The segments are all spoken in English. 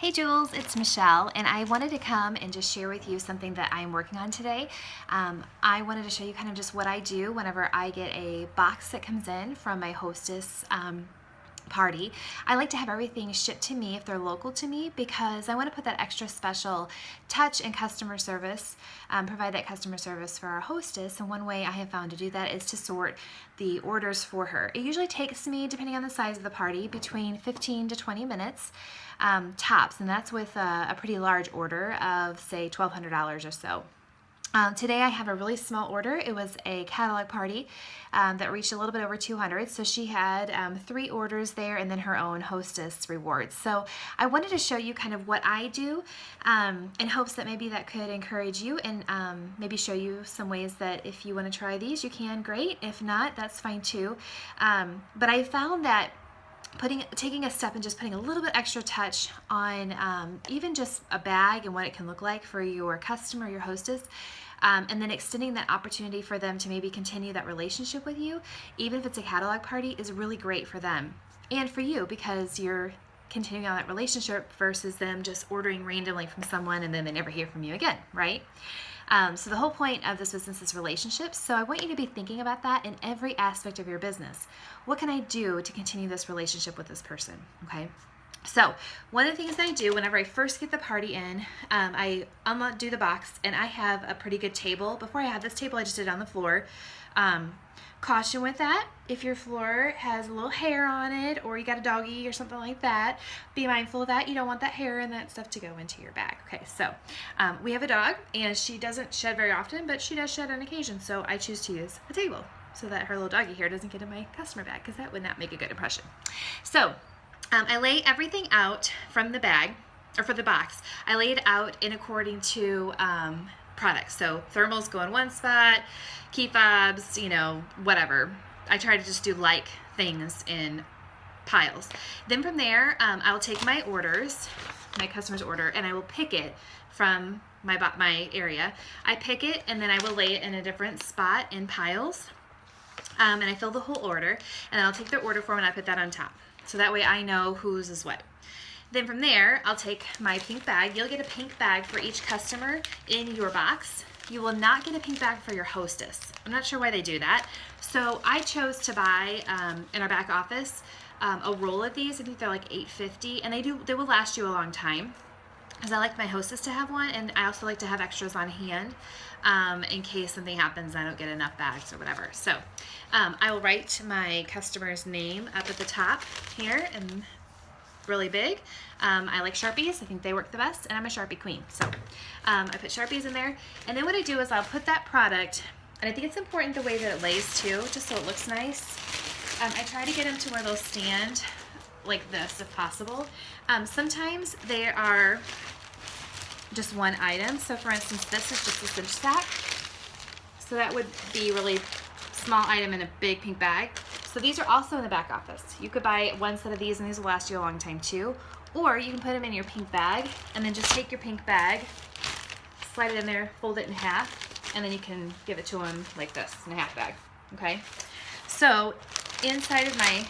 Hey Jules, it's Michelle, and I wanted to come and just share with you something that I'm working on today. I wanted to show you kind of just what I do whenever I get a box that comes in from my hostess party. I like to have everything shipped to me if they're local to me because I want to put that extra special touch and customer service, provide that customer service for our hostess. And one way I have found to do that is to sort the orders for her. It usually takes me, depending on the size of the party, between 15 to 20 minutes tops, and that's with a pretty large order of say $1,200 or so. Today I have a really small order. It was a catalog party that reached a little bit over 200. So she had 3 orders there and then her own hostess rewards. So I wanted to show you kind of what I do in hopes that maybe that could encourage you and maybe show you some ways that if you want to try these, you can, great. If not, that's fine too. But I found that taking a step and just putting a little bit extra touch on even just a bag and what it can look like for your customer, your hostess, and then extending that opportunity for them to maybe continue that relationship with you, even if it's a catalog party, is really great for them and for you because you're continuing on that relationship versus them just ordering randomly from someone and then they never hear from you again, right? So the whole point of this business is relationships. So I want you to be thinking about that in every aspect of your business. What can I do to continue this relationship with this person? Okay. So one of the things that I do whenever I first get the party in, I do the box and I have a pretty good table. Before I had this table, I just did it on the floor. Caution with that, if your floor has a little hair on it or you got a doggy or something like that, be mindful of that. You don't want that hair and that stuff to go into your bag. Okay, so we have a dog and she doesn't shed very often, but she does shed on occasion, so I choose to use a table so that her little doggy hair doesn't get in my customer bag because that would not make a good impression. So I lay everything out from the bag, or for the box, I lay it out in according to products. So thermals go in one spot, key fobs, whatever. I try to just do like things in piles. Then from there, I'll take my orders, my customer's order, and I will pick it from my area. I pick it and then I will lay it in a different spot in piles. And I fill the whole order, and then I'll take their order form and I put that on top. So that way I know whose is what. Then from there, I'll take my pink bag. You'll get a pink bag for each customer in your box. You will not get a pink bag for your hostess. I'm not sure why they do that. So I chose to buy in our back office a roll of these. I think they're like $8.50, and they will last you a long time because I like my hostess to have one, and I also like to have extras on hand in case something happens and I don't get enough bags or whatever. So I will write my customer's name up at the top here and really big. I like Sharpies. I think they work the best, and I'm a Sharpie queen. So I put Sharpies in there, and then what I do is I'll put that product, and I think it's important the way that it lays too, just so it looks nice. I try to get them to where they'll stand like this if possible. Sometimes they are just one item. So for instance, this is just a cinch sack. So that would be really small item in a big pink bag. So these are also in the back office. You could buy one set of these and these will last you a long time too. Or you can put them in your pink bag and then just take your pink bag, slide it in there, fold it in half, and then you can give it to them like this in a half bag, okay? So inside of my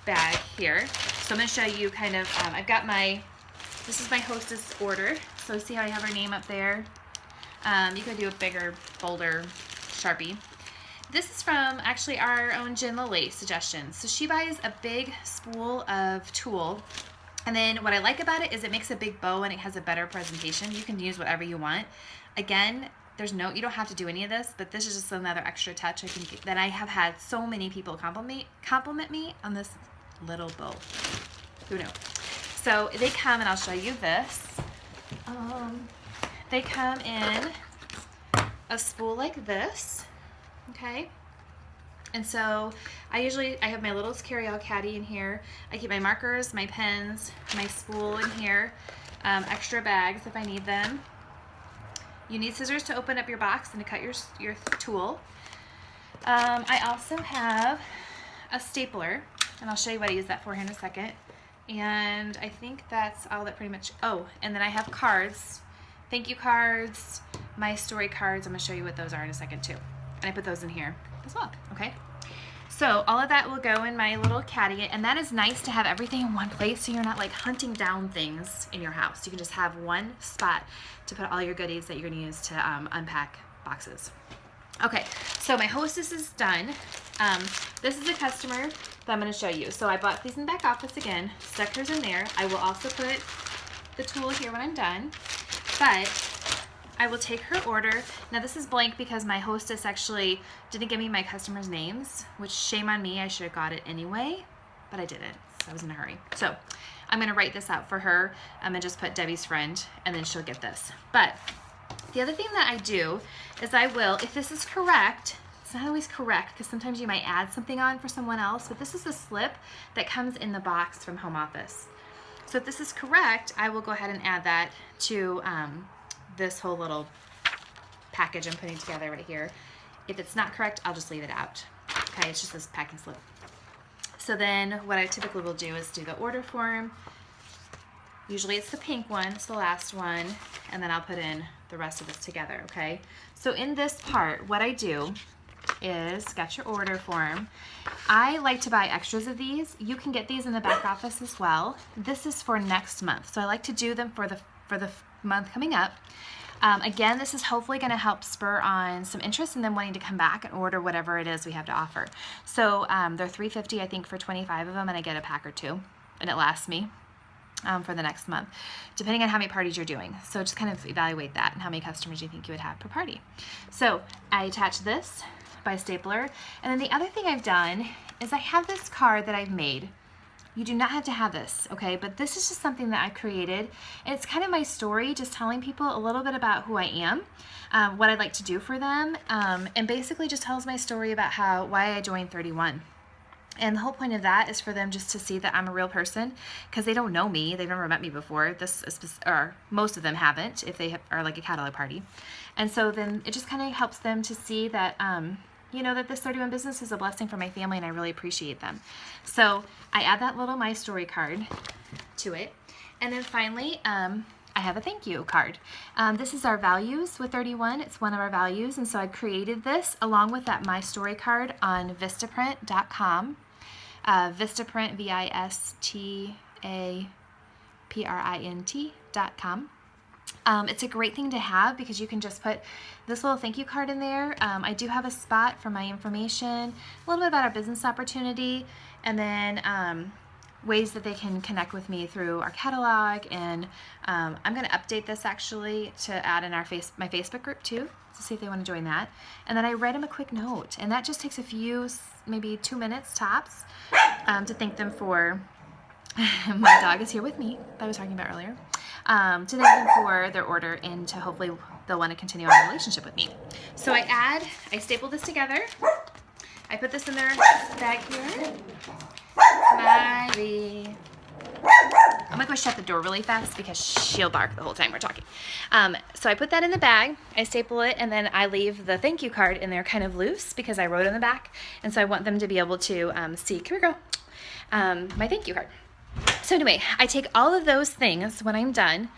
bag here, so I'm gonna show you kind of, this is my hostess order. So see how I have her name up there? You could do a bigger, bolder Sharpie. This is from actually our own Jen Lilly suggestions. So she buys a big spool of tulle, and then what I like about it is it makes a big bow and it has a better presentation. You can use whatever you want. Again, you don't have to do any of this, but this is just another extra touch I think that I have had so many people compliment me on this little bow. Who knew? So they come, and I'll show you this. They come in a spool like this. Okay, and so I have my little carry-all caddy in here. I keep my markers, my pens, my spool in here, extra bags if I need them. You need scissors to open up your box and to cut your tool. I also have a stapler, and I'll show you what I use that for here in a second. And I think that's all that pretty much, and then I have cards, thank you cards, my story cards. I'm gonna show you what those are in a second too. And I put those in here as well, okay? So So all of that will go in my little caddy, and that is nice to have everything in one place so you're not like hunting down things in your house. You can just have one spot to put all your goodies that you're gonna use to unpack boxes. Okay, so my hostess is done. This is a customer that I'm gonna show you. So I bought these in the back office again, stuck hers in there. I will also put the tool here when I'm done, but I will take her order. Now this is blank because my hostess actually didn't give me my customers' names, which shame on me, I should have got it anyway, but I didn't, so I was in a hurry. So I'm gonna write this out for her. I'm gonna just put Debbie's friend, and then she'll get this. But the other thing that I do is I will, if this is correct, it's not always correct because sometimes you might add something on for someone else, but this is a slip that comes in the box from home office. So if this is correct, I will go ahead and add that to this whole little package I'm putting together right here. If it's not correct, I'll just leave it out. Okay, it's just this packing slip. So then what I typically will do is do the order form. Usually it's the pink one, it's the last one, and then I'll put in the rest of this together, okay? So in this part, what I do is, got your order form. I like to buy extras of these. You can get these in the back office as well. This is for next month, so I like to do them for the month coming up. Again, this is hopefully going to help spur on some interest in them wanting to come back and order whatever it is we have to offer. So they're $3.50 I think for 25 of them, and I get a pack or two, and it lasts me for the next month, depending on how many parties you're doing. So just kind of evaluate that and how many customers you think you would have per party. So I attach this by stapler, and then the other thing I've done is I have this card that I've made. You do not have to have this, okay? But this is just something that I created. And it's kind of my story, just telling people a little bit about who I am, what I'd like to do for them, and basically just tells my story about why I joined 31. And the whole point of that is for them just to see that I'm a real person, because they don't know me. They've never met me before. Or most of them haven't, if they are like a catalog party. And so then it just kind of helps them to see that, you know, that this 31 business is a blessing for my family, and I really appreciate them. So I add that little My Story card to it. And then finally, I have a thank you card. This is our values with 31. It's one of our values. And so I created this along with that My Story card on Vistaprint.com. Vistaprint, Vistaprint.com. It's a great thing to have because you can just put this little thank you card in there. I do have a spot for my information, a little bit about our business opportunity, and then ways that they can connect with me through our catalog. And I'm going to update this actually to add in my Facebook group too, to see if they want to join that. And then I write them a quick note, and that just takes a few, maybe 2 minutes tops, to thank them for. My dog is here with me that I was talking about earlier. To thank them for their order, and to hopefully they'll want to continue on a relationship with me. So I staple this together. I put this in their bag here. Smiley. I'm gonna go shut the door really fast because she'll bark the whole time we're talking. So I put that in the bag, I staple it, and then I leave the thank you card in there kind of loose because I wrote on the back, and so I want them to be able to see, come here girl, my thank you card. So anyway, I take all of those things when I'm done,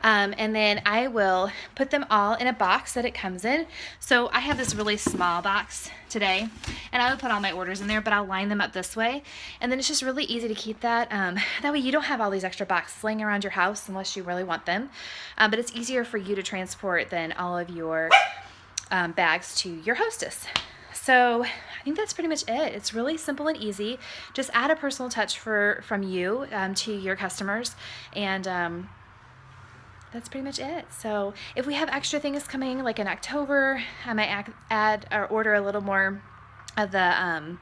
and then I will put them all in a box that it comes in. So I have this really small box today, and I would put all my orders in there, but I'll line them up this way, and then it's just really easy to keep that. That way you don't have all these extra boxes laying around your house unless you really want them, but it's easier for you to transport than all of your bags to your hostess. So I think that's pretty much it. It's really simple and easy. Just add a personal touch from you to your customers, and that's pretty much it. So if we have extra things coming, like in October, I might add or order a little more of the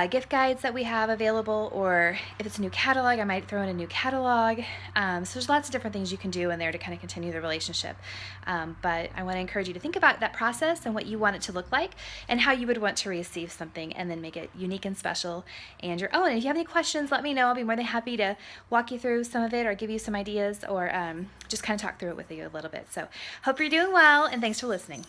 gift guides that we have available, or if it's a new catalog, I might throw in a new catalog. So there's lots of different things you can do in there to kind of continue the relationship. But I want to encourage you to think about that process and what you want it to look like and how you would want to receive something, and then make it unique and special and your own. And if you have any questions, let me know. I'll be more than happy to walk you through some of it, or give you some ideas, or just kind of talk through it with you a little bit. So hope you're doing well, and thanks for listening.